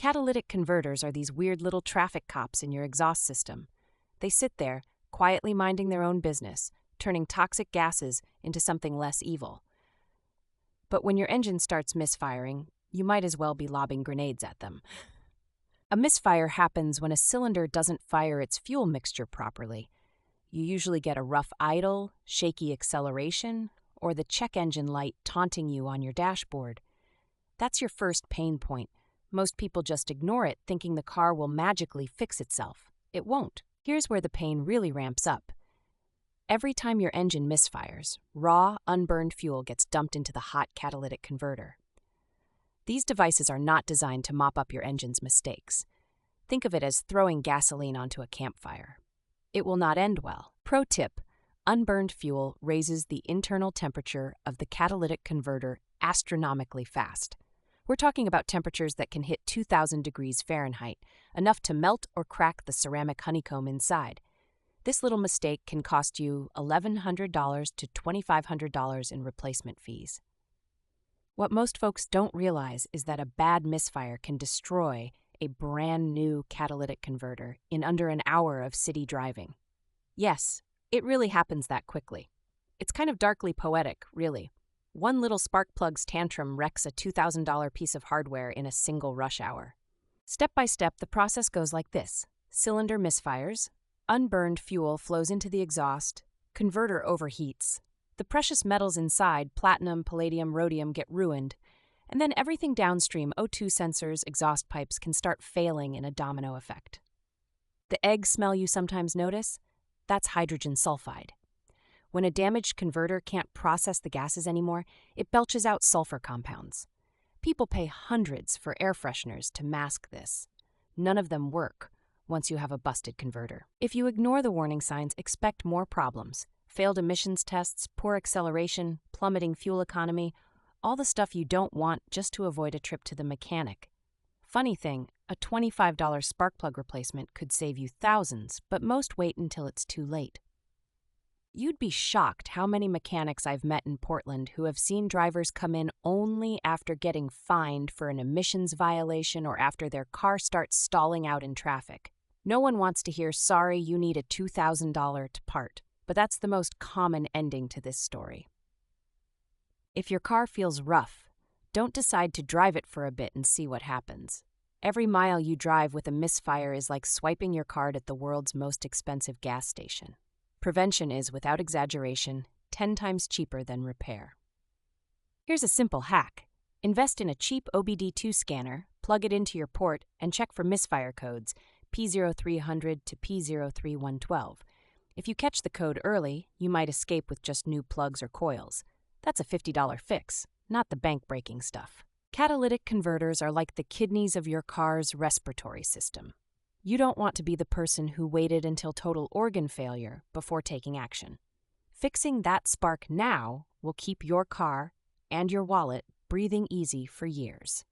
Catalytic converters are these weird little traffic cops in your exhaust system. They sit there, quietly minding their own business, turning toxic gases into something less evil. But when your engine starts misfiring, you might as well be lobbing grenades at them. A misfire happens when a cylinder doesn't fire its fuel mixture properly. You usually get a rough idle, shaky acceleration, or the check engine light taunting you on your dashboard. That's your first pain point. Most people just ignore it, thinking the car will magically fix itself. It won't. Here's where the pain really ramps up. Every time your engine misfires, raw, unburned fuel gets dumped into the hot catalytic converter. These devices are not designed to mop up your engine's mistakes. Think of it as throwing gasoline onto a campfire. It will not end well. Pro tip: unburned fuel raises the internal temperature of the catalytic converter astronomically fast. We're talking about temperatures that can hit 2,000 degrees Fahrenheit, enough to melt or crack the ceramic honeycomb inside. This little mistake can cost you $1,100 to $2,500 in replacement fees. What most folks don't realize is that a bad misfire can destroy a brand new catalytic converter in under an hour of city driving. Yes, it really happens that quickly. It's kind of darkly poetic, really. One little spark plug's tantrum wrecks a $2,000 piece of hardware in a single rush hour. Step by step, the process goes like this. Cylinder misfires, unburned fuel flows into the exhaust, converter overheats. The precious metals inside, platinum, palladium, rhodium, get ruined, and then everything downstream, O2 sensors, exhaust pipes, can start failing in a domino effect. The egg smell you sometimes notice? That's hydrogen sulfide. When a damaged converter can't process the gases anymore, it belches out sulfur compounds. People pay hundreds for air fresheners to mask this. None of them work once you have a busted converter. If you ignore the warning signs, expect more problems. Failed emissions tests, poor acceleration, plummeting fuel economy, all the stuff you don't want just to avoid a trip to the mechanic. Funny thing, a $25 spark plug replacement could save you thousands, but most wait until it's too late. You'd be shocked how many mechanics I've met in Portland who have seen drivers come in only after getting fined for an emissions violation or after their car starts stalling out in traffic. No one wants to hear, "Sorry, you need a $2,000 to part." But that's the most common ending to this story. If your car feels rough, don't decide to drive it for a bit and see what happens. Every mile you drive with a misfire is like swiping your card at the world's most expensive gas station. Prevention is, without exaggeration, 10 times cheaper than repair. Here's a simple hack. Invest in a cheap OBD-II scanner, plug it into your port, and check for misfire codes, P0300 to P03112. If you catch the code early, you might escape with just new plugs or coils. That's a $50 fix, not the bank-breaking stuff. Catalytic converters are like the kidneys of your car's respiratory system. You don't want to be the person who waited until total organ failure before taking action. Fixing that spark now will keep your car and your wallet breathing easy for years.